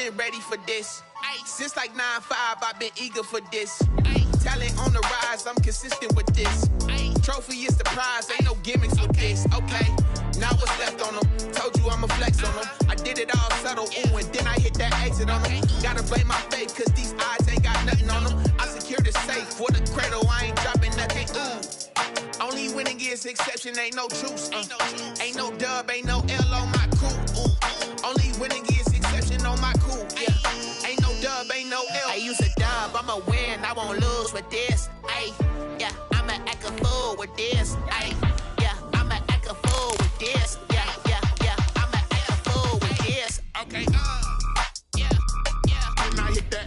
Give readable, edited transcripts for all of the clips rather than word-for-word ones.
been ready for this. Since like 9-5, I've been eager for this. Talent on the rise, I'm consistent with this. Trophy is the prize, ain't no gimmicks with this. Okay, now what's left on them? Told you I'ma flex on them. I did it all subtle, ooh, and then I hit that exit on them. Gotta blame my faith, cause these eyes ain't got nothing on them. I secured the safe for the cradle, I ain't dropping nothing, ooh. Only winning is exception, ain't no truce. Ain't no dub, ain't no L on my cool. Only winning is exception on my cool. Yeah, ain't no dub, ain't no L. I use a dub, I'ma win, I won't lose with this. Ay, yeah, I'ma act a fool with this. Ay, yeah, I'ma act a fool with this. Yeah, I'ma act a fool with this. Okay, yeah, when I hit that.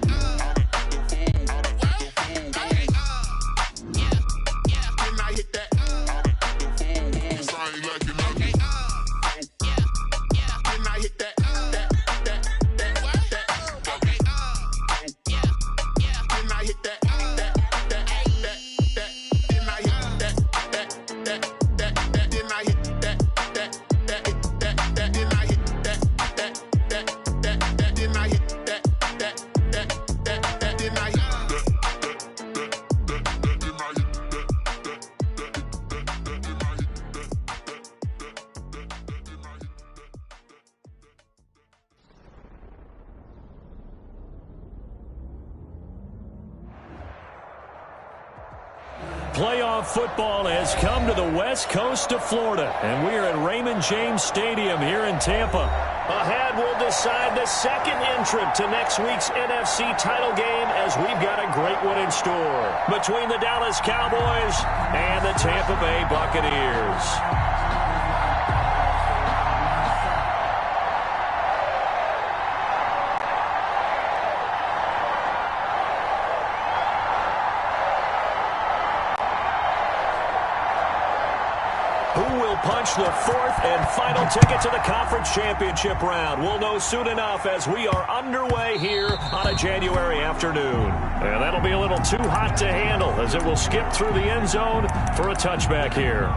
Playoff football has come to the west coast of Florida, and we are at Raymond James Stadium here in Tampa. Ahead, we'll decide the second entrant to next week's NFC title game, as we've got a great one in store between the Dallas Cowboys and the Tampa Bay Buccaneers. Punch the fourth and final ticket to the conference championship round. We'll know soon enough as we are underway here on a January afternoon. And that'll be a little too hot to handle as it will skip through the end zone for a touchback here.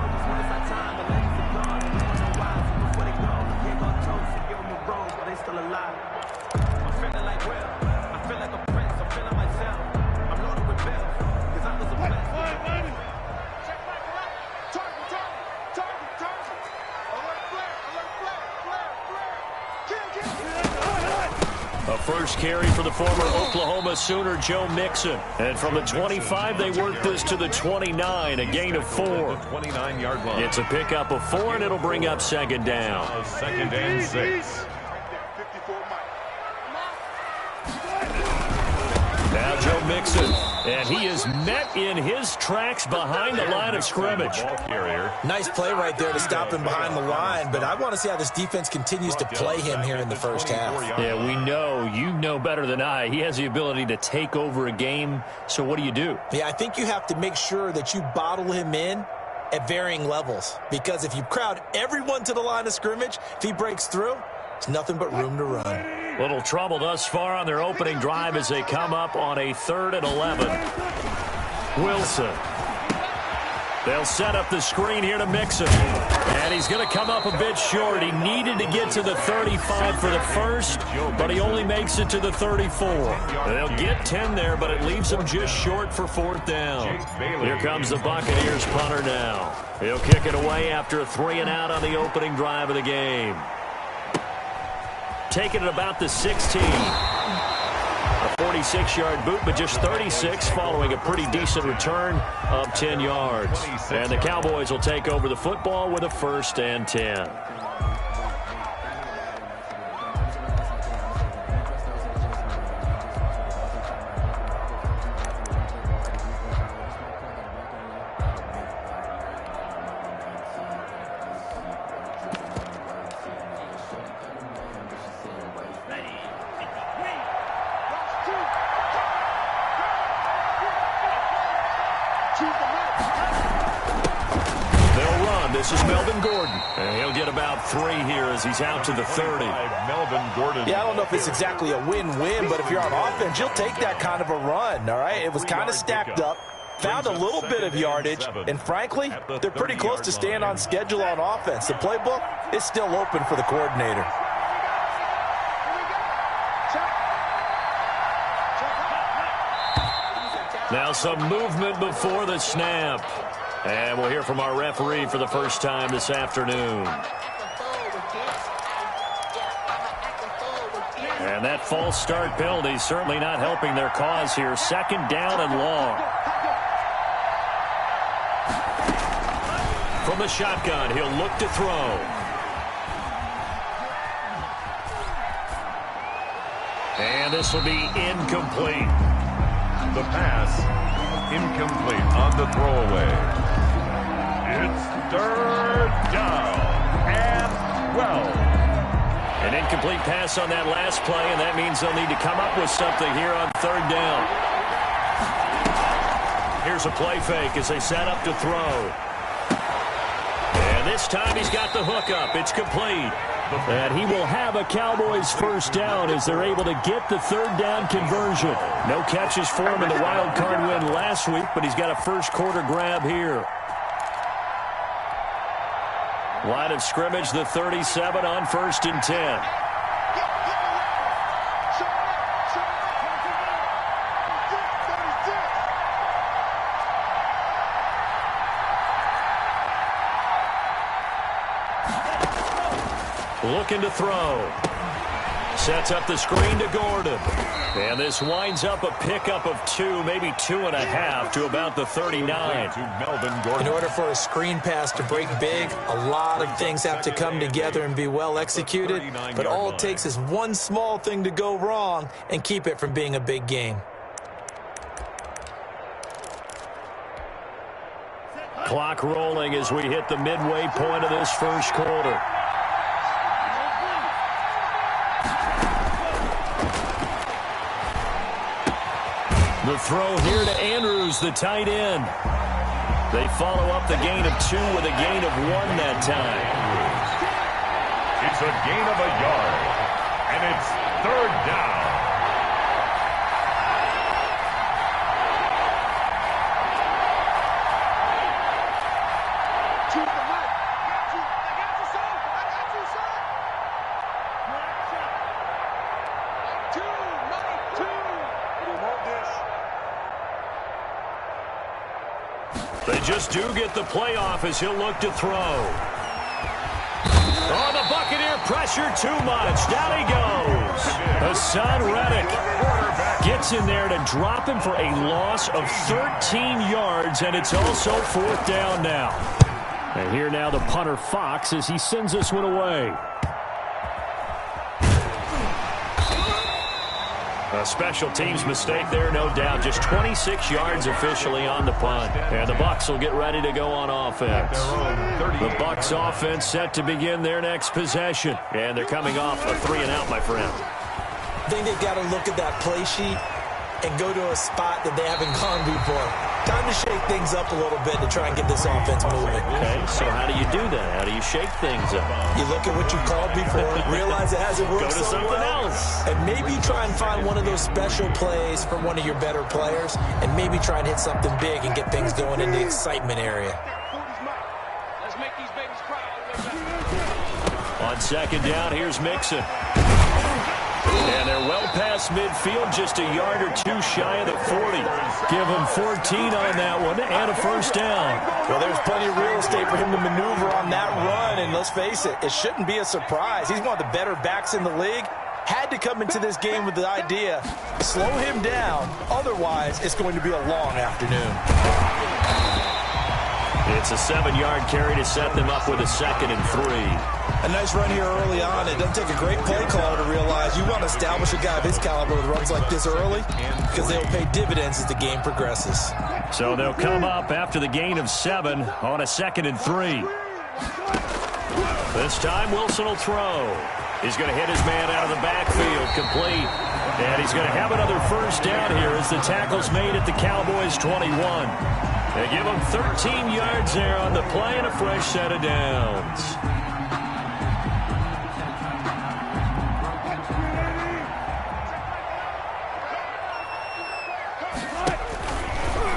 First carry for the former Oklahoma Sooner, Joe Mixon. And from the 25, they work this to the 29, a gain of 4. 29-yard line. It's a pickup of 4, and it'll bring up second down. Second and 6. Now Joe Mixon, and he is met in his tracks behind the line of scrimmage. Nice play right there to stop him behind the line, but I want to see how this defense continues to play him here in the first half. Yeah, we know, you know better than I, he has the ability to take over a game, so what do you do? Yeah, I think you have to make sure that you bottle him in at varying levels, because if you crowd everyone to the line of scrimmage, if he breaks through, it's nothing but room to run. Little trouble thus far on their opening drive as they come up on a 3rd and 11. Wilson. They'll set up the screen here to Mixon. And he's going to come up a bit short. He needed to get to the 35 for the first, but he only makes it to the 34. They'll get 10 there, but it leaves them just short for 4th down. Here comes the Buccaneers punter now. He'll kick it away after a 3-and-out on the opening drive of the game. Taking it about the 16. A 46-yard boot, but just 36 following a pretty decent return of 10 yards. And the Cowboys will take over the football with a 1st and 10. This is Melvin Gordon, and he'll get about 3 here as he's out to the 30. Melvin Gordon. Yeah, I don't know if it's exactly a win-win, but if you're on offense, you'll take that kind of a run, all right? It was kind of stacked up, found a little bit of yardage, and frankly, they're pretty close to staying on schedule on offense. The playbook is still open for the coordinator. Check. Now some movement before the snap. And we'll hear from our referee for the first time this afternoon. And that false start penalty certainly not helping their cause here. Second down and long. From the shotgun, he'll look to throw. And this will be incomplete. The pass, incomplete on the throwaway. It's third down and 12. An incomplete pass on that last play, and that means they'll need to come up with something here on third down. Here's a play fake as they set up to throw. And this time he's got the hook up. It's complete. And he will have a Cowboys first down as they're able to get the third down conversion. No catches for him in the wild card win last week, but he's got a first quarter grab here. Line of scrimmage, the 37 on 1st and 10. Looking to throw. Sets up the screen to Gordon. And this winds up a pickup of 2, maybe 2.5 to about the 39. In order for a screen pass to break big, a lot of things have to come together and be well executed. But all it takes is one small thing to go wrong and keep it from being a big game. Clock rolling as we hit the midway point of this first quarter. The throw here to Andrews, the tight end. They follow up the gain of 2 with a gain of 1 that time. It's a gain of a yard, and it's third down. They just do get the playoff as he'll look to throw. Oh, the Buccaneer pressure too much. Down he goes. Hassan Reddick gets in there to drop him for a loss of 13 yards, and it's also 4th down now. And here now the punter Fox as he sends this one away. A special teams mistake there, no doubt. Just 26 yards officially on the punt. And the Bucs will get ready to go on offense. The Bucs offense set to begin their next possession. And they're coming off a 3-and-out, my friend. I think they've got to look at that play sheet and go to a spot that they haven't gone before. Time to shake things up a little bit to try and get this offense moving. Okay, so how do you do that? How do you shake things up? You look at what you called before, realize it hasn't worked so well. Go to something else. And maybe try and find one of those special plays from one of your better players, and maybe try and hit something big and get things going in the excitement area. Let's make these babies cry. On second down, here's Mixon. And they're well past midfield, just a yard or 2 shy of the 40. Give him 14 on that one and a first down. Well, there's plenty of real estate for him to maneuver on that run, and let's face it, it shouldn't be a surprise. He's one of the better backs in the league. Had to come into this game with the idea, slow him down, otherwise it's going to be a long afternoon. It's a 7-yard carry to set them up with a 2nd and 3. A nice run here early on. It doesn't take a great play caller to realize you want to establish a guy of his caliber with runs like this early because they'll pay dividends as the game progresses. So they'll come up after the gain of 7 on a 2nd and 3. This time Wilson will throw. He's going to hit his man out of the backfield, complete. And he's going to have another first down here as the tackle's made at the Cowboys 21. They give him 13 yards there on the play and a fresh set of downs.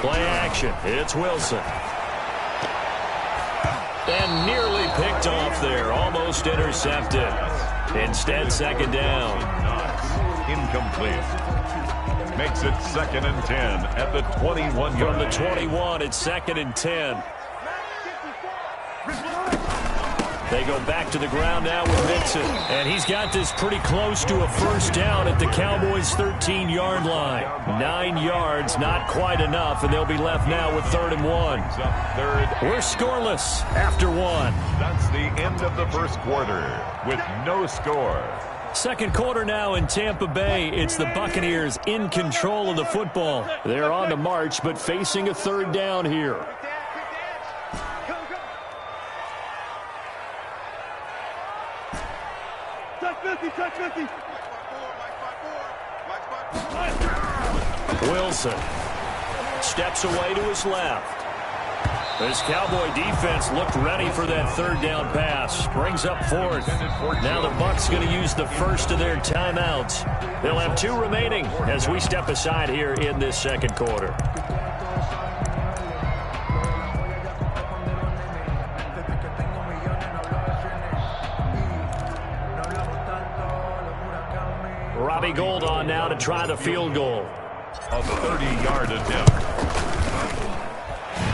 Play action. It's Wilson. And nearly picked off there. Almost intercepted. Instead, second down. Incomplete. makes it 2nd and 10 at the 21-yard line. From the 21, it's 2nd and 10. They go back to the ground now with Mixon. And he's got this pretty close to a first down at the Cowboys' 13-yard line. 9 yards, not quite enough, and they'll be left now with 3rd and 1. We're scoreless after 1. That's the end of the first quarter with no score. Second quarter now in Tampa Bay. It's the Buccaneers in control of the football. They're on the march, but facing a 3rd down here. Wilson steps away to his left. This Cowboy defense looked ready for that 3rd down pass. Brings up 4th. Now the Bucs going to use the first of their timeouts. They'll have 2 remaining as we step aside here in this second quarter. Robbie Gould on now to try the field goal. A 30-yard attempt.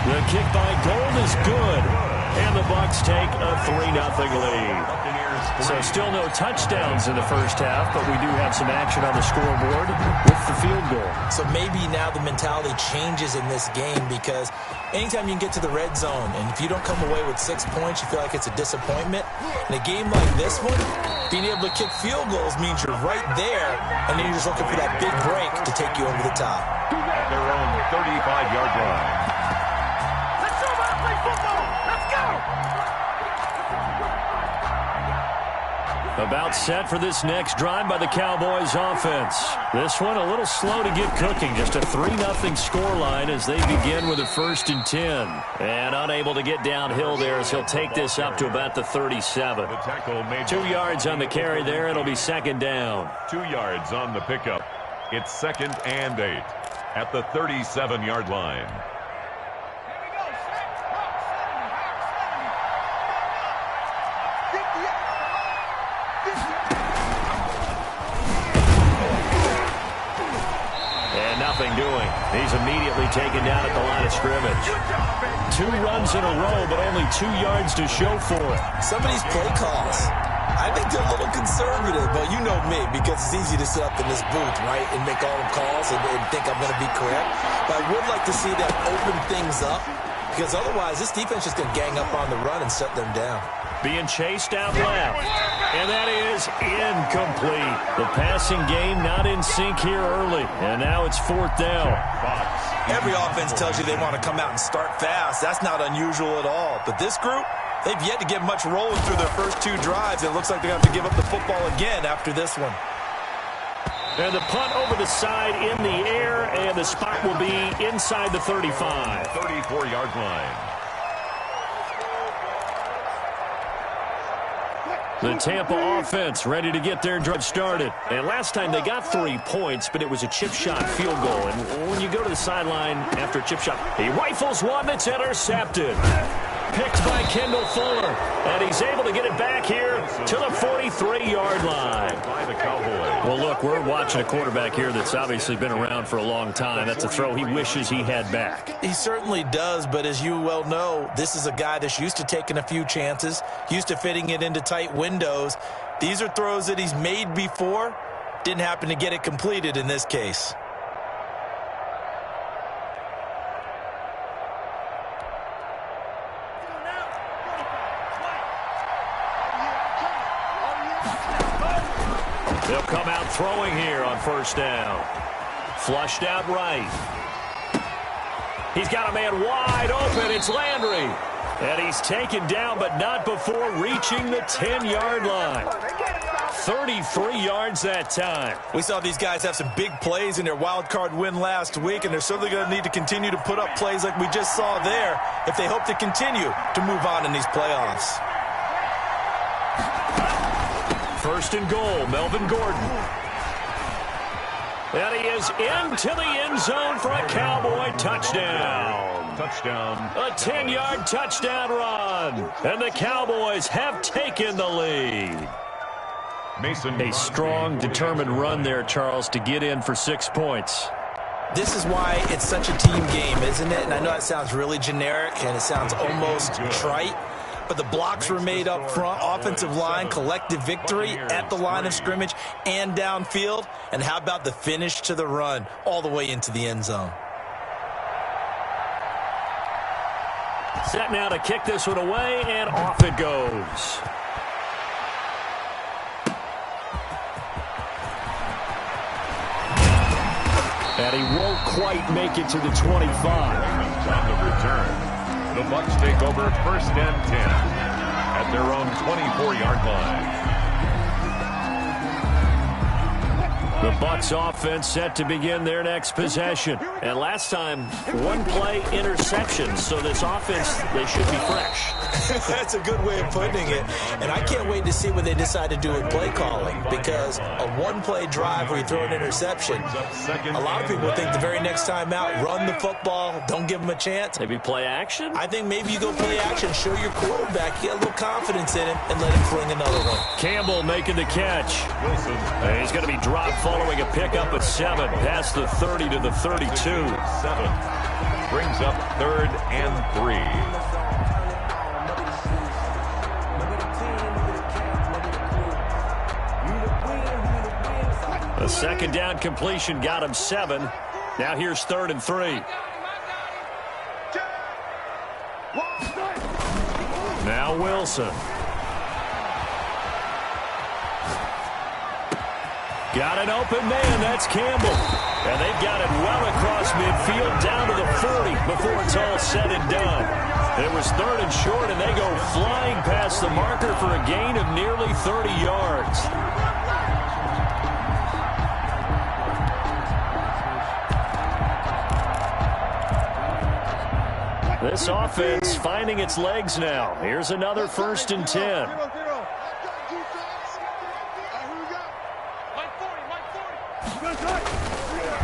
The kick by Gould is good. And the Bucs take a 3-0 lead. So still no touchdowns in the first half, but we do have some action on the scoreboard with the field goal. So maybe now the mentality changes in this game because anytime you can get to the red zone, and if you don't come away with 6 points, you feel like it's a disappointment. In a game like this one, being able to kick field goals means you're right there, and then you're just looking for that big break to take you over the top. At their own 35-yard line. Let's go, man, play football. Let's go. About set for this next drive by the Cowboys offense. This one a little slow to get cooking. Just a 3-0 scoreline as they begin with a 1st and 10. And unable to get downhill there as he'll take this up to about the 37. 2 yards on the carry there. It'll be 2nd down. 2 yards on the pickup. It's 2nd and 8 at the 37-yard line. Doing. He's immediately taken down at the line of scrimmage. 2 runs in a row, but only 2 yards to show for it. Some of these play calls, I think they're a little conservative, but you know me, because it's easy to sit up in this booth, right, and make all the calls and think I'm going to be correct. But I would like to see them open things up, because otherwise this defense is going to gang up on the run and shut them down. Being chased out left. And that is incomplete. The passing game not in sync here early. And now it's 4th down. Every offense tells you they want to come out and start fast. That's not unusual at all. But this group, they've yet to get much rolling through their first 2 drives. It looks like they're going to have to give up the football again after this one. And the punt over the side in the air. And the spot will be inside the 35. 34-yard line. The Tampa offense ready to get their drive started. And last time they got 3 points, but it was a chip shot field goal. And when you go to the sideline after a chip shot, he rifles one that's intercepted. Picked by Kendall Fuller. And he's able to get it back here to the 43-yard line. By the Cowboys. Well, look, we're watching a quarterback here that's obviously been around for a long time. That's a throw he wishes he had back. He certainly does, but as you well know, this is a guy that's used to taking a few chances, used to fitting it into tight windows. These are throws that he's made before. Didn't happen to get it completed in this case. They'll come out throwing here on 1st down. Flushed out right. He's got a man wide open. It's Landry. And he's taken down, but not before reaching the 10-yard line. 33 yards that time. We saw these guys have some big plays in their wild card win last week, and they're certainly going to need to continue to put up plays like we just saw there if they hope to continue to move on in these playoffs. 1st and goal, Melvin Gordon. And he is into the end zone for a Cowboy touchdown. Touchdown. A 10-yard touchdown run. And the Cowboys have taken the lead. A strong, determined run there, Charles, to get in for 6 points. This is why it's such a team game, isn't it? And I know that sounds really generic and it sounds almost trite, but the blocks were made up front, offensive line, collective victory at the line of scrimmage and downfield. And how about the finish to the run all the way into the end zone? Set now to kick this one away, and off it goes. And he won't quite make it to the 25. On the return, the Bucs take over 1st and 10 at their own 24-yard line. The Bucs offense set to begin their next possession. And last time, 1 play interception. So this offense, they should be fresh. That's a good way of putting it. And I can't wait to see what they decide to do with play calling, because a 1-play drive where you throw an interception, a lot of people think the very next time out, run the football, don't give them a chance. Maybe play action? I think maybe you go play action, show your quarterback, get a little confidence in him, and let him fling another one. Campbell making the catch. And he's going to be dropped following a pickup at 7, past the 30 to the 32. 7 brings up 3rd and 3. A 2nd down completion got him 7. Now here's 3rd and 3. Now Wilson. Got an open man. That's Campbell. And they've got it well across midfield down to the 40 before it's all said and done. It was 3rd and short, and they go flying past the marker for a gain of nearly 30 yards. This offense finding its legs now. Here's another 1st and 10.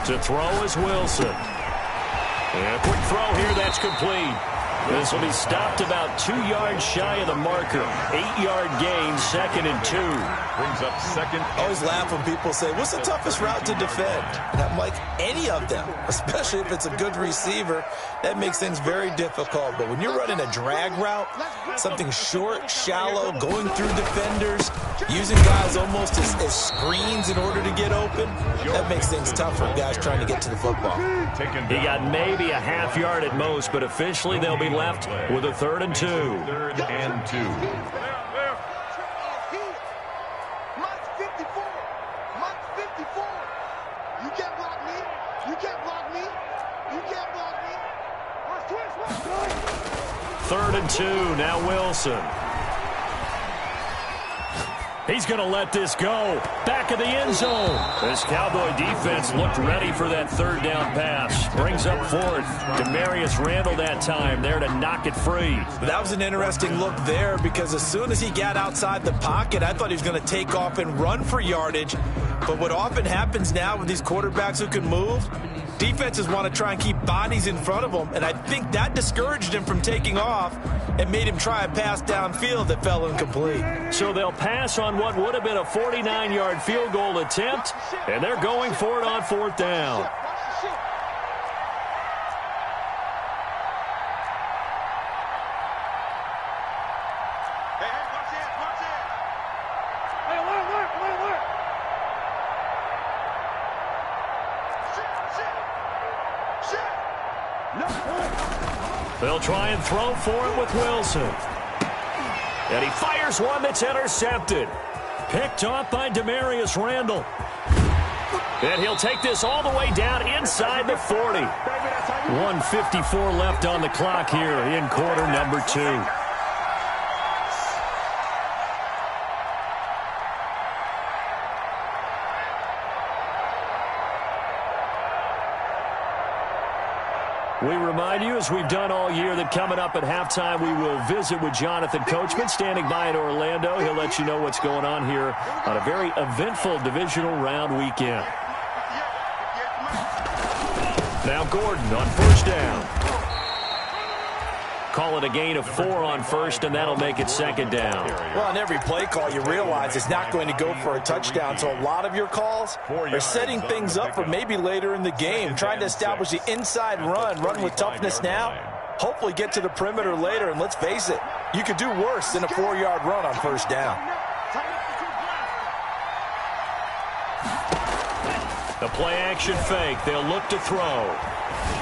To throw is Wilson. And a quick throw here, that's complete. This will be stopped about 2 yards shy of the marker. 8-yard gain, 2nd and 2. Brings up 2nd. I always laugh when people say, what's the toughest route to defend? And I'm like, any of them, especially if it's a good receiver. That makes things very difficult. But when you're running a drag route, something short, shallow, going through defenders, using guys almost as screens in order to get open, that makes things tough for guys trying to get to the football. He got maybe a half yard at most, but officially they'll be left with a 3rd and 2. 3rd and 2. Mike's 54. Mike's 54. You can't block me. You can't block me. You can't block me. Watch twist. 3rd and 2. Now Wilson. He's going to let this go. Back of the end zone. This Cowboy defense looked ready for that 3rd down pass. Brings up 4th. Demarius Randall that time there to knock it free. That was an interesting look there, because as soon as he got outside the pocket, I thought he was going to take off and run for yardage. But what often happens now with these quarterbacks who can move, defenses want to try and keep bodies in front of them, and I think that discouraged him from taking off and made him try a pass downfield that fell incomplete. So they'll pass on what would have been a 49-yard field goal attempt, and they're going for it on 4th down. They'll try and throw for him with Wilson. And he fires one that's intercepted. Picked off by Demarius Randall. And he'll take this all the way down inside the 40. 1:54 left on the clock here in quarter number 2. We remind you, as we've done all year, that coming up at halftime, we will visit with Jonathan Coachman, standing by in Orlando. He'll let you know what's going on here on a very eventful divisional round weekend. Now Gordon on 1st down. Call it a gain of 4 on first, and that'll make it second down. Well, on every play call, you realize it's not going to go for a touchdown, so a lot of your calls are setting things up for maybe later in the game, trying to establish the inside run with toughness now, hopefully get to the perimeter later, and let's face it, you could do worse than a 4-yard run on first down. The play-action fake. They'll look to throw.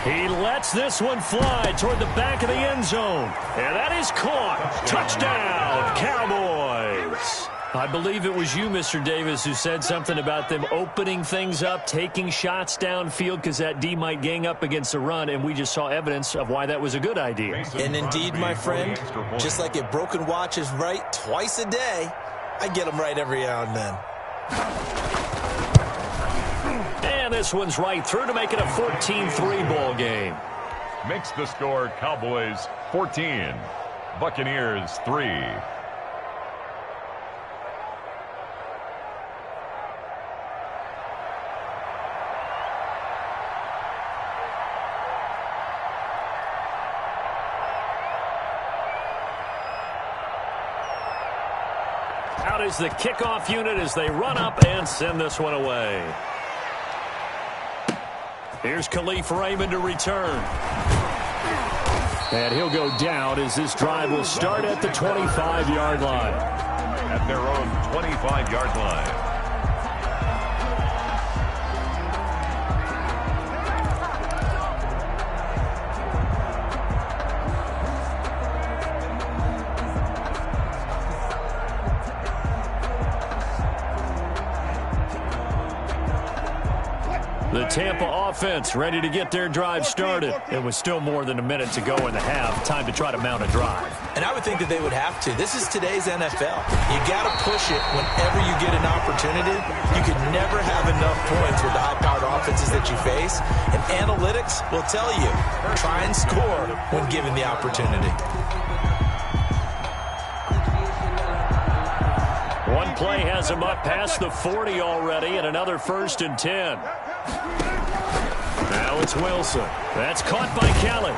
He lets this one fly toward the back of the end zone. And that is caught. Touchdown, Cowboys. I believe it was you, Mr. Davis, who said something about them opening things up, taking shots downfield because that D might gang up against the run, and we just saw evidence of why that was a good idea. And indeed, my friend, just like a broken watch is right twice a day, I get them right every now and then. And this one's right through to make it a 14-3 ball game. Makes the score Cowboys 14, Buccaneers 3. Out is the kickoff unit as they run up and send this one away. Here's Khalif Raymond to return. And he'll go down as this drive will start at the 25-yard line. At their own 25-yard line. The Tampa offense ready to get their drive started. It was still more than a minute to go in the half. Time to try to mount a drive. And I would think that they would have to. This is today's NFL. You got to push it whenever you get an opportunity. You can never have enough points with the high-powered offenses that you face. And analytics will tell you, try and score when given the opportunity. One play has him up past the 40 already, and another 1st and 10. Now it's Wilson. That's caught by Kelly.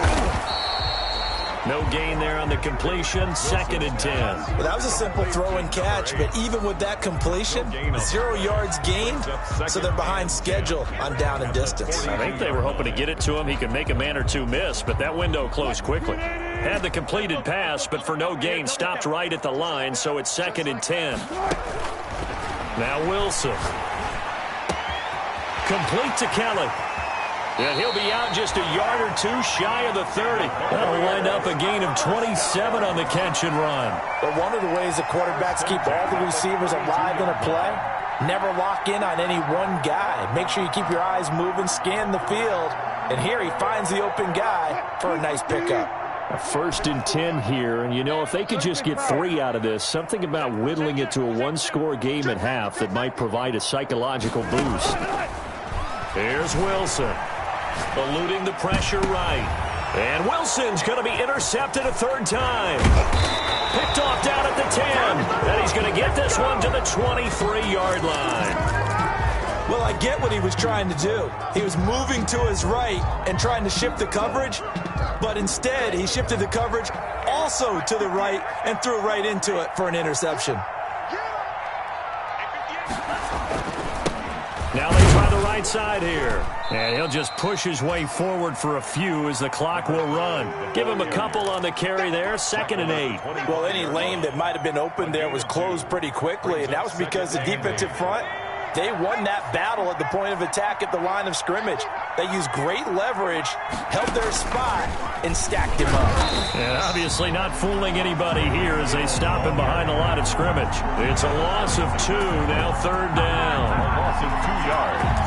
No gain there on the completion. 2nd and 10. Well, that was a simple throw and catch, but even with that completion, 0 yards gained, so they're behind schedule on down and distance. I think they were hoping to get it to him. He could make a man or two miss, but that window closed quickly. Had the completed pass, but for no gain, stopped right at the line, so it's 2nd and 10. Now Wilson. Complete to Kelly. And he'll be out just a yard or two shy of the 30. That'll wind up a gain of 27 on the catch and run. But one of the ways the quarterbacks keep all the receivers alive in a play, never lock in on any one guy. Make sure you keep your eyes moving, scan the field. And here he finds the open guy for a nice pickup. A 1st and 10 here, and you know, if they could just get 3 out of this, something about whittling it to a 1-score game at half that might provide a psychological boost. Here's Wilson, eluding the pressure right. And Wilson's going to be intercepted a 3rd time. Picked off down at the 10, and he's going to get this one to the 23-yard line. Well, I get what he was trying to do. He was moving to his right and trying to shift the coverage, but instead he shifted the coverage also to the right and threw right into it for an interception. Now they try the right side here. And he'll just push his way forward for a few as the clock will run. Give him a couple on the carry there. 2nd and 8. Well, any lane that might have been open there was closed pretty quickly, and that was because the defensive front, they won that battle at the point of attack at the line of scrimmage. They used great leverage, held their spot, and stacked him up. And obviously not fooling anybody here as they stop him behind the line of scrimmage. It's a loss of 2, now 3rd down. A loss of 2 yards.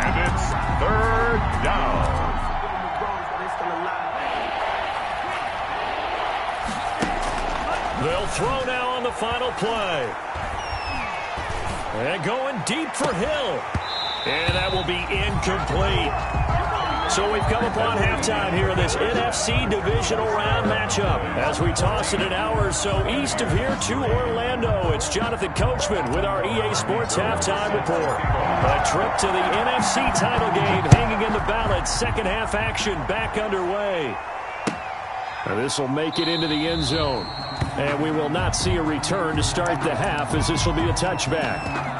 And it's 3rd down. They'll throw now on the final play. And going deep for Hill. And that will be incomplete. So we've come upon halftime here in this NFC divisional round matchup. As we toss it an hour or so east of here to Orlando, it's Jonathan Coachman with our EA Sports Halftime Report. A trip to the NFC title game hanging in the balance. 2nd half action back underway. And this will make it into the end zone. And we will not see a return to start the half, as this will be a touchback.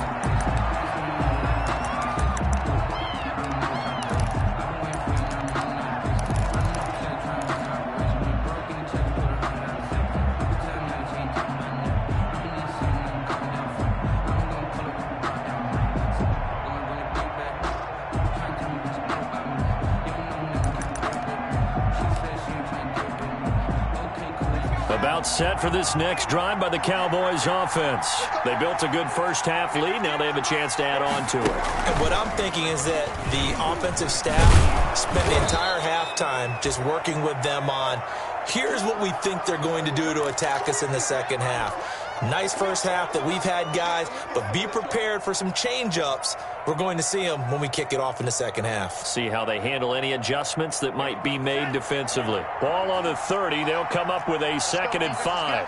About set for this next drive by the Cowboys offense. They built a good first half lead. Now they have a chance to add on to it. And what I'm thinking is that the offensive staff spent the entire halftime just working with them on, here's what we think they're going to do to attack us in the second half. Nice first half that we've had, guys, but be prepared for some change-ups. We're going to see them when we kick it off in the second half. See how they handle any adjustments that might be made defensively. Ball on the 30. They'll come up with a 2nd and 5.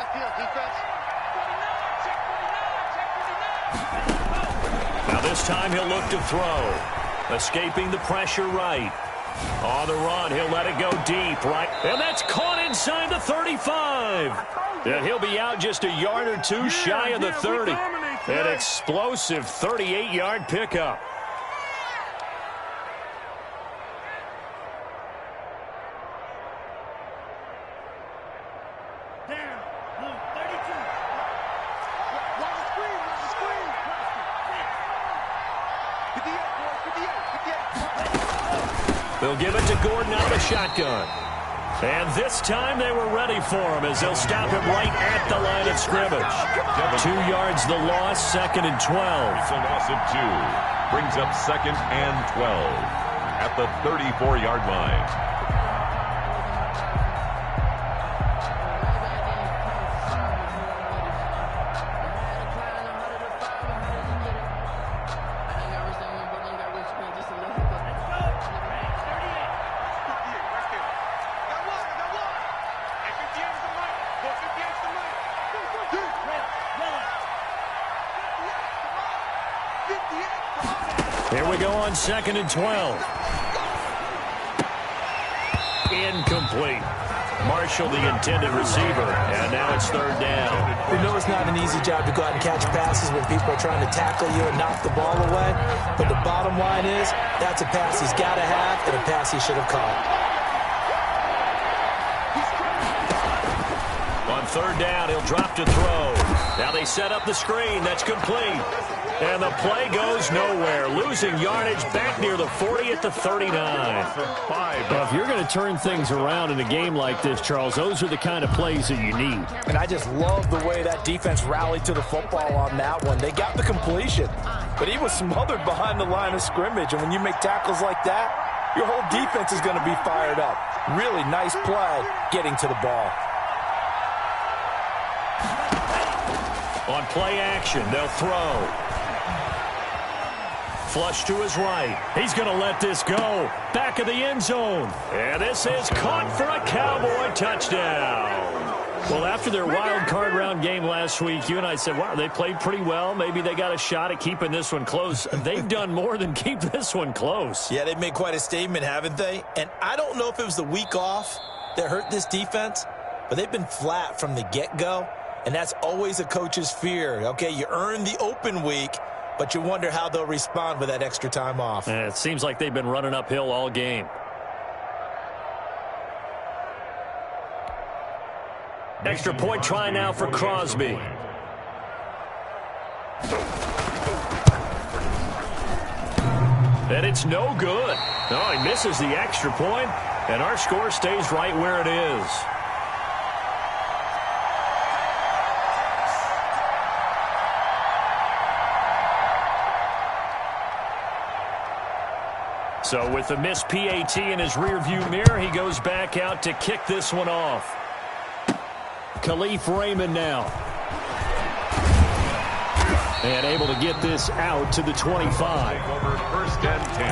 Now this time he'll look to throw. Escaping the pressure right. On the run, he'll let it go deep, right? And that's caught inside the 35. And he'll be out just a yard or two shy of the 30. An explosive 38-yard pickup. They'll give it to Gordon out of the shotgun. And this time they were ready for him as they'll stop him right at the line of scrimmage. 2 yards the loss, 2nd and 12. It's a loss of 2. Brings up 2nd and 12 at the 34-yard line. Here we go on 2nd and 12. Incomplete. Marshall, the intended receiver, and now it's 3rd down. We know it's not an easy job to go out and catch passes when people are trying to tackle you and knock the ball away, but the bottom line is that's a pass he's got to have and a pass he should have caught. On 3rd down, he'll drop to throw. Now they set up the screen. That's complete. And the play goes nowhere. Losing yardage back near the 40 at the 39. Well, if you're going to turn things around in a game like this, Charles, those are the kind of plays that you need. And I just love the way that defense rallied to the football on that one. They got the completion, but he was smothered behind the line of scrimmage. And when you make tackles like that, your whole defense is going to be fired up. Really nice play getting to the ball. On play action, they'll throw. Flush to his right. He's going to let this go. Back of the end zone. And this is caught for a Cowboy touchdown. Well, after their wild card round game last week, you and I said, wow, they played pretty well. Maybe they got a shot at keeping this one close. They've done more than keep this one close. Yeah, they've made quite a statement, haven't they? And I don't know if it was the week off that hurt this defense, but they've been flat from the get-go. And that's always a coach's fear. Okay, you earn the open week, but you wonder how they'll respond with that extra time off. And it seems like they've been running uphill all game. Extra point try now for Crosby. And it's no good. No, he misses the extra point, and our score stays right where it is. So with the missed PAT in his rearview mirror, he goes back out to kick this one off. Khalif Raymond now. And able to get this out to the 25. Over 1st and 10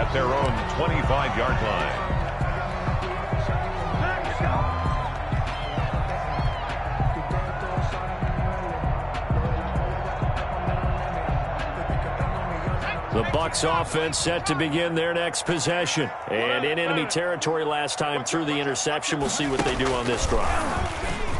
at their own 25-yard line. The Bucs offense set to begin their next possession. And in enemy territory last time through the interception. We'll see what they do on this drive.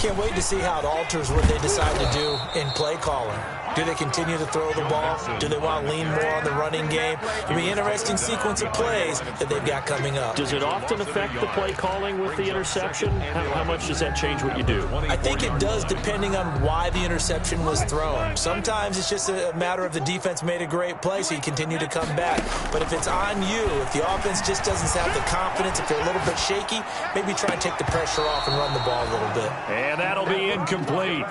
Can't wait to see how it alters what they decide to do in play calling. Do they continue to throw the ball? Do they want to lean more on the running game? It'll be an interesting sequence of plays that they've got coming up. Does it often affect the play calling with the interception? How much does that change what you do? I think it does, depending on why the interception was thrown. Sometimes it's just a matter of the defense made a great play, so you continue to come back. But if it's on you, if the offense just doesn't have the confidence, if they're a little bit shaky, maybe try and take the pressure off and run the ball a little bit. And that'll be incomplete.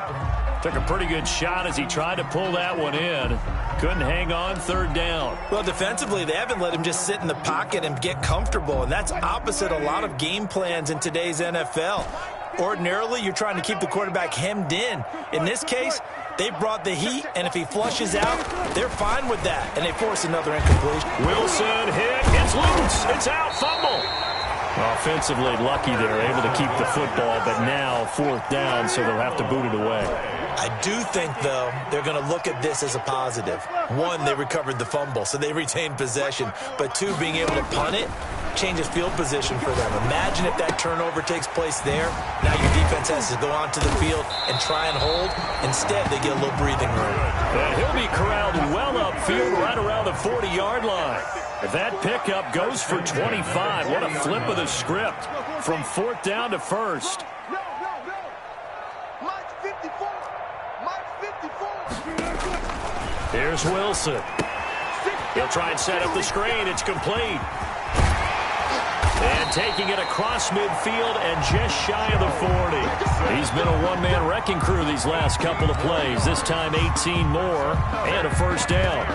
Took a pretty good shot as he tried to pull that one in. Couldn't hang on, third down. Well, defensively, they haven't let him just sit in the pocket and get comfortable, and that's opposite a lot of game plans in today's NFL. Ordinarily, you're trying to keep the quarterback hemmed in. In this case, they brought the heat, and if he flushes out, they're fine with that, and they force another incompletion. Wilson hit. It's loose. It's out. Fumble. Offensively, lucky they're able to keep the football, but now fourth down, so they'll have to boot it away. I do think, though, they're going to look at this as a positive. One, they recovered the fumble, so they retained possession. But two, being able to punt it changes field position for them. Imagine if that turnover takes place there. Now your defense has to go onto the field and try and hold. Instead, they get a little breathing room. And he'll be corralled well upfield right around the 40-yard line. If that pickup goes for 25, what a flip of the script from fourth down to first. Here's Wilson. He'll try and set up the screen. It's complete. And taking it across midfield and just shy of the 40. He's been a one-man wrecking crew these last couple of plays. This time 18 more and a first down.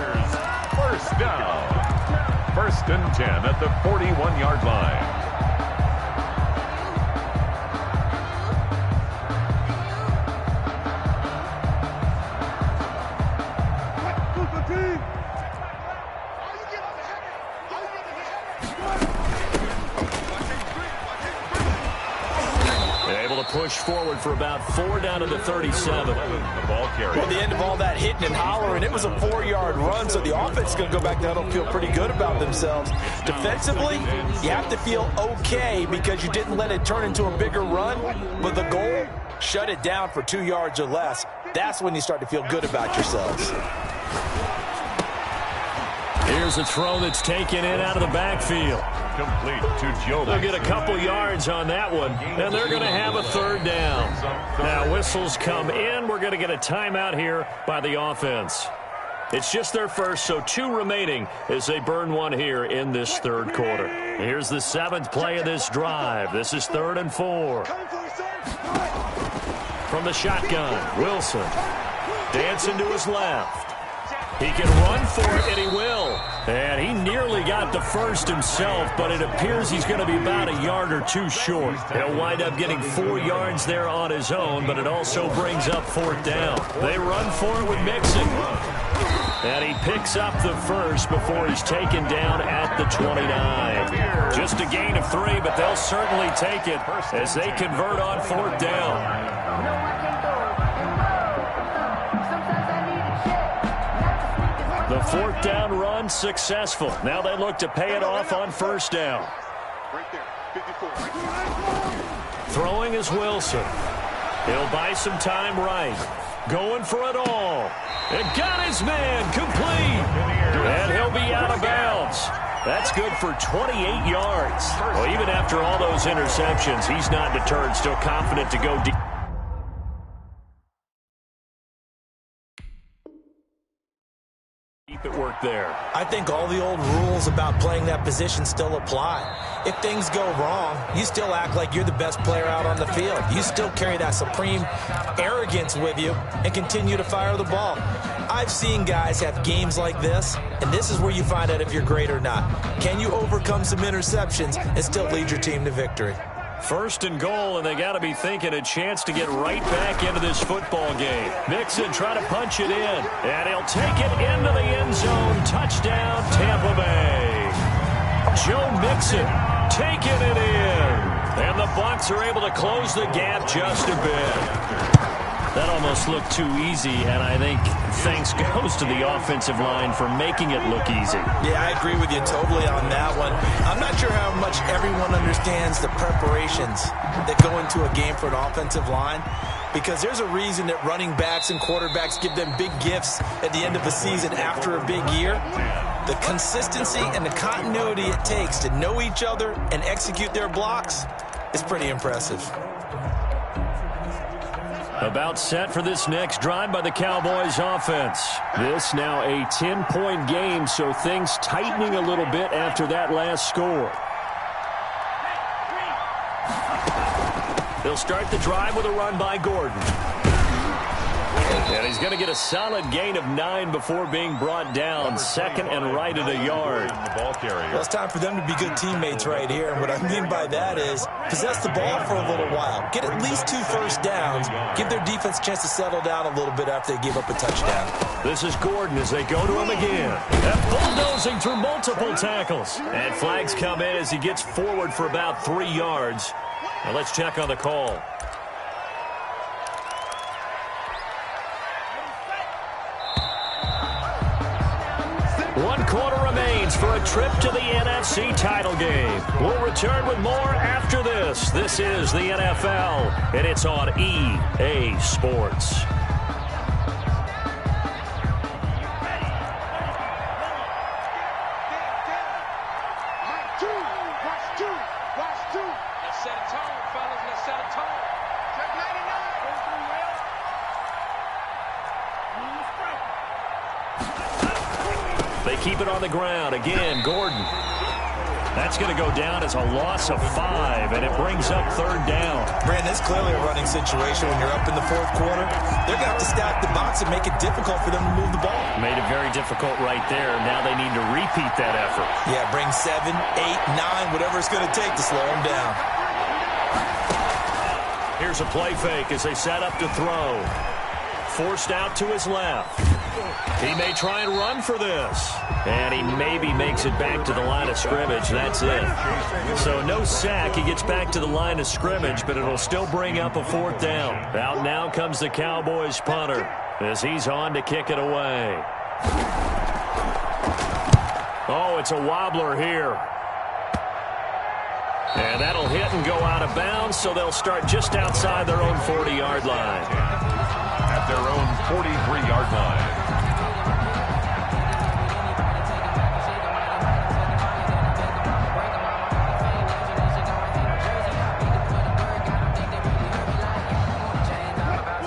First down. First and 10 at the 41-yard line. Push forward for about 4 down to the 37. The ball carrier. Well, the end of all that hitting and hollering, it was a 4-yard run, so the offense is going to go back down and feel pretty good about themselves. Defensively, you have to feel okay because you didn't let it turn into a bigger run. But the goal, shut it down for 2 yards or less. That's when you start to feel good about yourselves. Here's a throw that's taken in out of the backfield. Complete to Joe. They'll get a couple yards on that one, and they're going to have a third down. Now, whistles come in. We're going to get a timeout here by the offense. It's just their first, so 2 remaining as they burn one here in this third quarter. Here's the 7th play of this drive. This is 3rd and 4. From the shotgun, Wilson dancing to his left. He can run for it, and he will. And he nearly got the first himself, but it appears he's going to be about a yard or 2 short. He'll wind up getting 4 yards there on his own, but it also brings up 4th down. They run for it with Mixon. And he picks up the first before he's taken down at the 29. Just a gain of 3, but they'll certainly take it as they convert on 4th down. The 4th down run successful. Now they look to pay it off on 1st down. Throwing is Wilson. He'll buy some time right. Going for it all. And got his man complete. And he'll be out of bounds. That's good for 28 yards. Well, even after all those interceptions, he's not deterred, still confident to go deep. At work there. I think all the old rules about playing that position still apply. If things go wrong, you still act like you're the best player out on the field. You still carry that supreme arrogance with you and continue to fire the ball. I've seen guys have games like this, and this is where you find out if you're great or not. Can you overcome some interceptions and still lead your team to victory? 1st and goal, and they got to be thinking a chance to get right back into this football game. Mixon trying to punch it in, and he'll take it into the end zone. Touchdown, Tampa Bay. Joe Mixon taking it in, and the Bucs are able to close the gap just a bit. That almost looked too easy, and I think thanks goes to the offensive line for making it look easy. Yeah, I agree with you totally on that one. I'm not sure how much everyone understands the preparations that go into a game for an offensive line, because there's a reason that running backs and quarterbacks give them big gifts at the end of the season after a big year. The consistency and the continuity it takes to know each other and execute their blocks is pretty impressive. About set for this next drive by the Cowboys offense. This now a 10-point game, so things tightening a little bit after that last score. They'll start the drive with a run by Gordon. And he's going to get a solid gain of 9 before being brought down. Second and right at a yard. Well, it's time for them to be good teammates right here. And what I mean by that is possess the ball for a little while. Get at least 2 first downs. Give their defense a chance to settle down a little bit after they give up a touchdown. This is Gordon as they go to him again. And bulldozing through multiple tackles. And flags come in as he gets forward for about 3 yards. Now let's check on the call. One quarter remains for a trip to the NFC title game. We'll return with more after this. This is the NFL, and it's on EA Sports. Let's set a tone, fellas. Let's set a tone. Check 99. They keep it on the ground. Again, Gordon. That's going to go down as a loss of 5, and it brings up 3rd down. Brandon, it's clearly a running situation when you're up in the 4th quarter. They're going to have to stack the box and make it difficult for them to move the ball. Made it very difficult right there. Now they need to repeat that effort. Yeah, bring 7, 8, 9, whatever it's going to take to slow them down. Here's a play fake as they set up to throw. Forced out to his left. He may try and run for this. And he maybe makes it back to the line of scrimmage. That's it. So no sack. He gets back to the line of scrimmage, but it'll still bring up a 4th down. Out now comes the Cowboys punter as he's on to kick it away. Oh, it's a wobbler here. And that'll hit and go out of bounds, so they'll start just outside their own 40-yard line. At their own 43-yard line.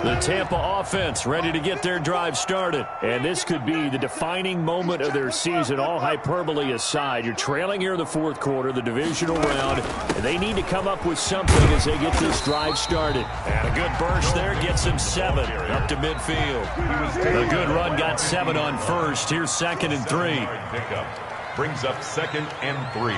The Tampa offense ready to get their drive started. And this could be the defining moment of their season, all hyperbole aside. You're trailing here in the 4th quarter, the divisional round, and they need to come up with something as they get this drive started. And a good burst there gets them 7 up to midfield. A good run got 7 on first. Here's 2nd and 3. Brings up 2nd and 3.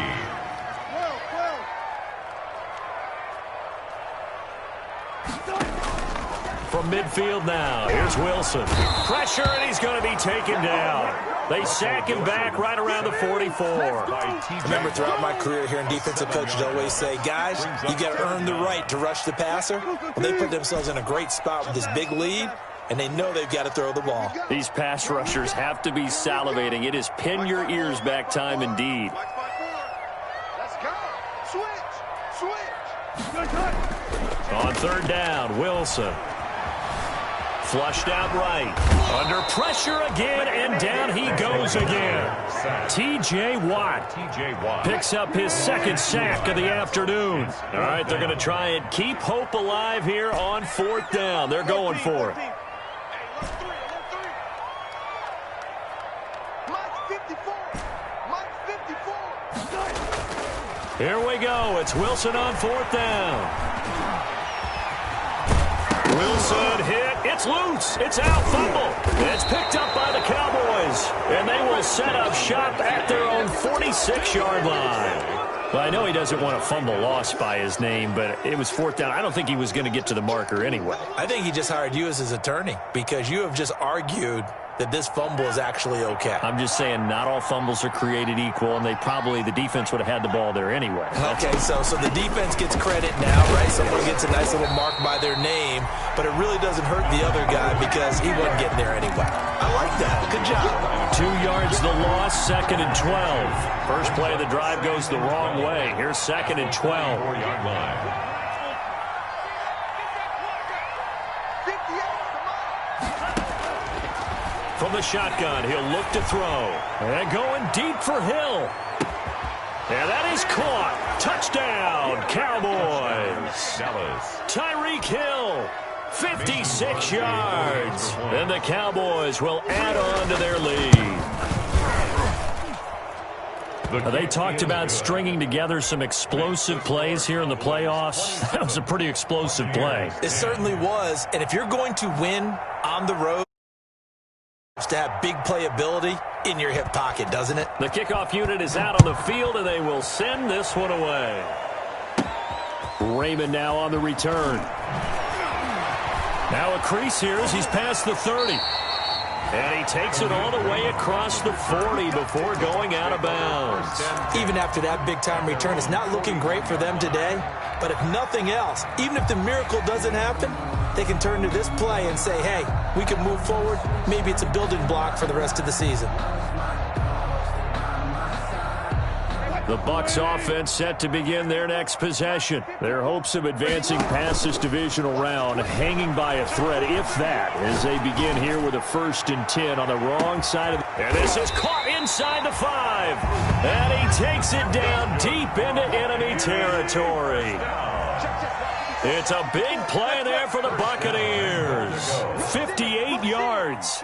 From midfield now, here's Wilson. Pressure, and he's going to be taken down. They sack him back right around the 44. I remember throughout my career here in defensive coaches always say, guys, you got to earn the right to rush the passer. Well, they put themselves in a great spot with this big lead, and they know they've got to throw the ball. These pass rushers have to be salivating. It is pin your ears back time indeed. Let's go. Switch. On 3rd down, Wilson. Flushed out right. Under pressure again, and down he goes again. T.J. Watt picks up his 2nd sack of the afternoon. All right, they're going to try and keep hope alive here on 4th down. They're going for it. Here we go. It's Wilson on 4th down. Wilson hit. It's loose. It's out. Fumble. It's picked up by the Cowboys. And they will set up shop at their own 46-yard line. Well, I know he doesn't want a fumble lost by his name, but it was 4th down. I don't think he was going to get to the marker anyway. I think he just hired you as his attorney because you have just argued that this fumble is actually okay. I'm just saying not all fumbles are created equal, and the defense would have had the ball there anyway. Okay, so the defense gets credit now, right? Someone gets a nice little mark by their name. but it really doesn't hurt the other guy because he wasn't getting there anyway. I like that. Good job. 2 yards the loss, 2nd and 12. First play of the drive goes the wrong way. Here's 2nd and 12. 4-yard line. From the shotgun, he'll look to throw. And going deep for Hill. And that is caught. Touchdown, Cowboys. Dallas. Tyreek Hill, 56 yards. And the Cowboys will add on to their lead. They talked about stringing together some explosive plays here in the playoffs. That was a pretty explosive play. It certainly was. And if you're going to win on the road, to have big playability in your hip pocket, doesn't it? The kickoff unit is out on the field, and they will send this one away. Raymond now on the return. Now a crease here as he's past the 30. And he takes it all the way across the 40 before going out of bounds. Even after that big-time return, it's not looking great for them today. But if nothing else, even if the miracle doesn't happen, they can turn to this play and say, hey, we can move forward. Maybe it's a building block for the rest of the season. The Bucs offense set to begin their next possession. Their hopes of advancing past this divisional round hanging by a thread, if that, as they begin here with a 1st and 10 on the wrong side of the... And this is caught inside the 5. And he takes it down deep into enemy territory. It's a big play there for the Buccaneers. 58 yards.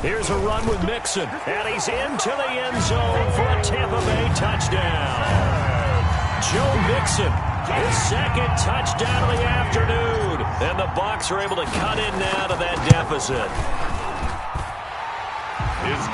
Here's a run with Mixon, and he's into the end zone for a Tampa Bay touchdown. Joe Mixon, his 2nd touchdown of the afternoon, and the Bucs are able to cut in now to that deficit.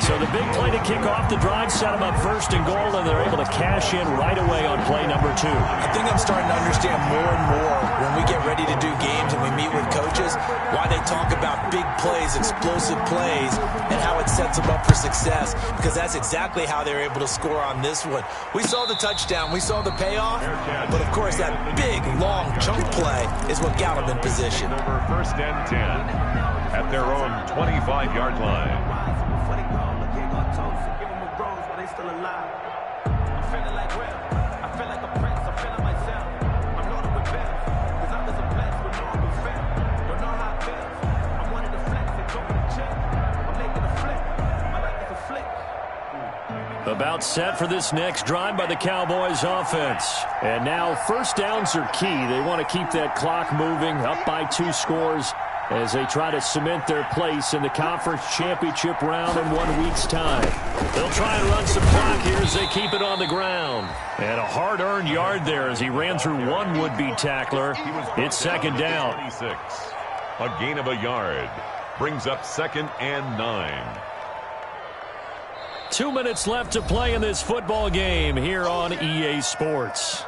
So the big play to kick off the drive set them up 1st and goal, and they're able to cash in right away on play number 2. I think I'm starting to understand more and more when we get ready to do games and we meet with coaches why they talk about big plays, explosive plays, and how it sets them up for success, because that's exactly how they're able to score on this one. We saw the touchdown. We saw the payoff, but of course that big, long chunk play is what got them in position. Over 1st and 10 at their own 25-yard line. About set for this next drive by the Cowboys offense. And now 1st downs are key. They want to keep that clock moving, up by 2 scores as they try to cement their place in the conference championship round in 1 week's time. They'll try and run some clock here as they keep it on the ground. And a hard-earned yard there as he ran through one would-be tackler. It's 2nd down. 26. A gain of a yard brings up 2nd and 9. 2 minutes left to play in this football game here on EA Sports.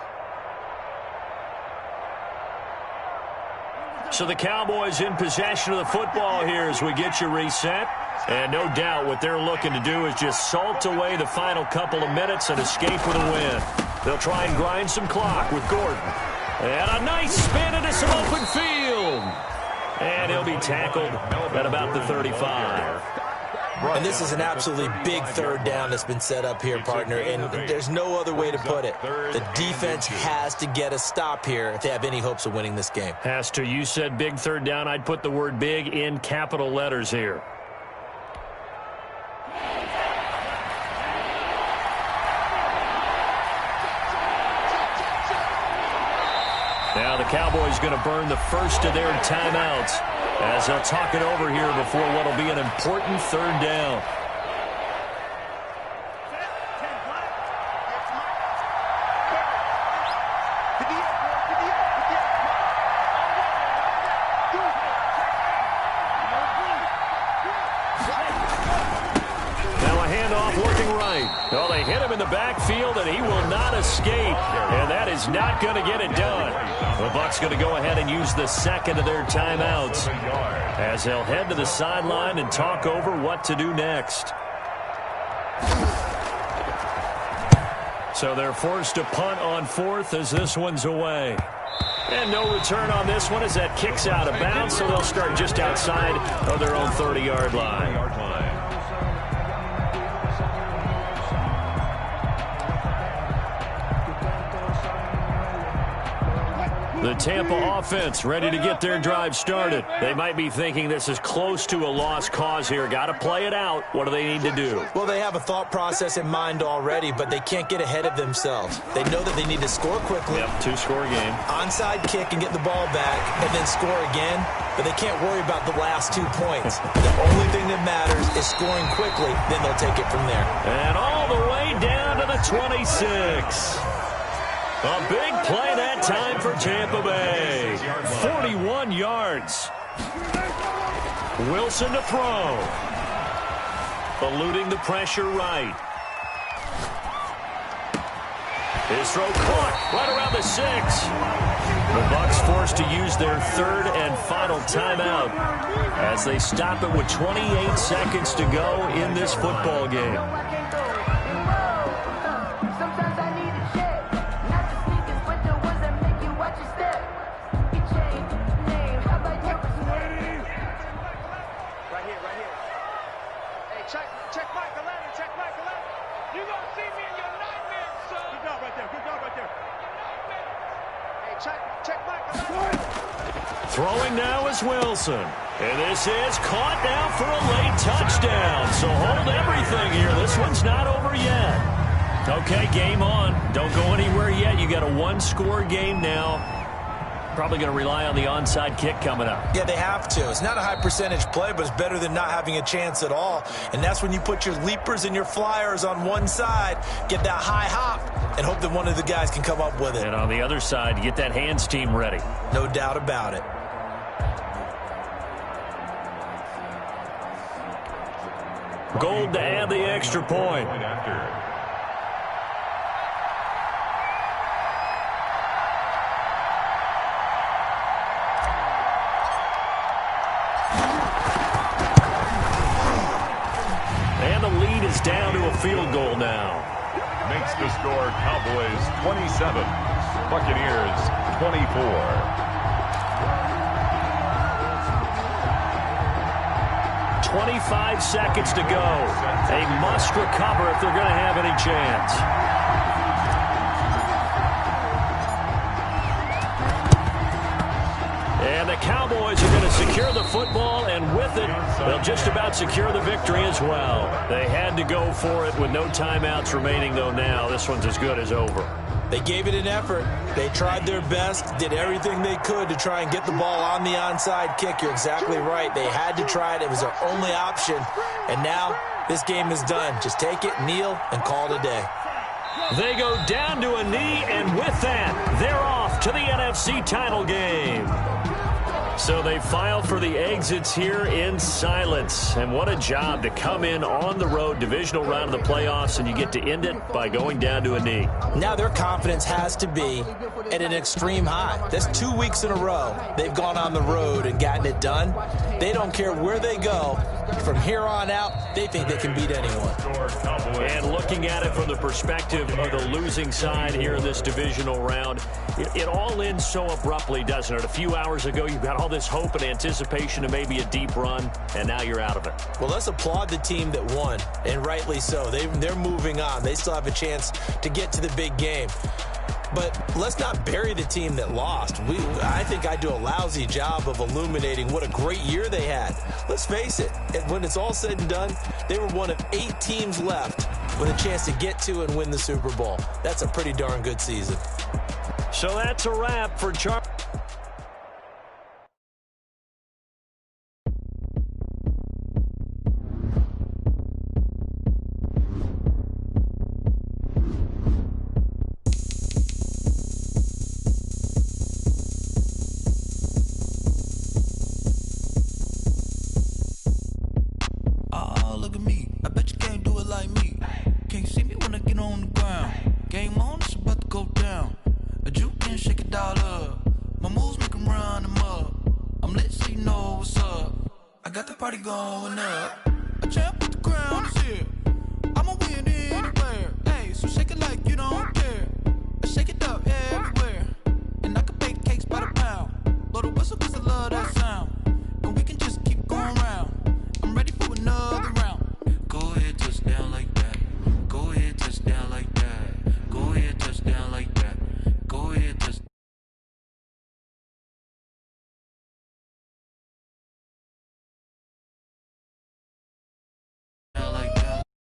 So the Cowboys in possession of the football here as we get you reset. And no doubt what they're looking to do is just salt away the final couple of minutes and escape with a win. They'll try and grind some clock with Gordon. And a nice spin into some open field. And he'll be tackled at about the 35. And this is an absolutely big 3rd down that's been set up here, partner, and there's no other way to put it. The defense has to get a stop here if they have any hopes of winning this game. Has to. You said big 3rd down. I'd put the word big in capital letters here. Now the Cowboys going to burn the 1st of their timeouts as they'll talk it over here before what will be an important 3rd down. Well, they hit him in the backfield, and he will not escape, and that is not going to get it done. The Bucs going to go ahead and use the 2nd of their timeouts as they'll head to the sideline and talk over what to do next. So they're forced to punt on fourth as this one's away. And no return on this one as that kicks out of bounds, so they'll start just outside of their own 30-yard line. The Tampa offense ready to get their drive started. They might be thinking this is close to a lost cause here. Got to play it out. What do they need to do? Well, they have a thought process in mind already, but they can't get ahead of themselves. They know that they need to score quickly. Yep, two-score game. Onside kick and get the ball back, and then score again. But they can't worry about the last 2 points. The only thing that matters is scoring quickly. Then they'll take it from there. And all the way down to the 26. A big play that time for Tampa Bay. 41 yards. Wilson to throw. Eluding the pressure right. His throw caught right around the 6. The Bucs forced to use their third and final timeout as they stop it with 28 seconds to go in this football game. Throwing now is Wilson. And this is caught now for a late touchdown. So hold everything here. This one's not over yet. Okay, game on. Don't go anywhere yet. You got a one-score game now. Probably going to rely on the onside kick coming up. Yeah, they have to. It's not a high-percentage play, but it's better than not having a chance at all. And that's when you put your leapers and your flyers on one side, get that high hop, and hope that one of the guys can come up with it. And on the other side, get that hands team ready. No doubt about it. Gold to add the extra point. And the lead is down to a field goal now. Makes the score Cowboys 27, Buccaneers 24. 25 seconds to go. They must recover if they're going to have any chance. And the Cowboys are going to secure the football, and with it, they'll just about secure the victory as well. They had to go for it with no timeouts remaining, though now this one's as good as over. They gave it an effort. They tried their best, did everything they could to try and get the ball on the onside kick. You're exactly right. They had to try it. It was their only option. And now this game is done. Just take it, kneel, and call it a day. They go down to a knee, and with that, they're off to the NFC title game. So they file for the exits here in silence. And what a job to come in on the road, divisional round of the playoffs, and you get to end it by going down to a knee. Now their confidence has to be at an extreme high. That's 2 weeks in a row they've gone on the road and gotten it done. They don't care where they go. From here on out, they think they can beat anyone. And looking at it from the perspective of the losing side here in this divisional round, it all ends so abruptly, doesn't it? A few hours ago, you've got all this hope and anticipation of maybe a deep run, and now you're out of it. Well, let's applaud the team that won, and rightly so. They're moving on. They still have a chance to get to the big game. But let's not bury the team that lost. I think I do a lousy job of illuminating what a great year they had. Let's face it, when it's all said and done, they were one of 8 teams left with a chance to get to and win the Super Bowl. That's a pretty darn good season. So that's a wrap for Charlie. Going up, a champ with the crown is here. I'ma win anywhere. Hey, so shake it.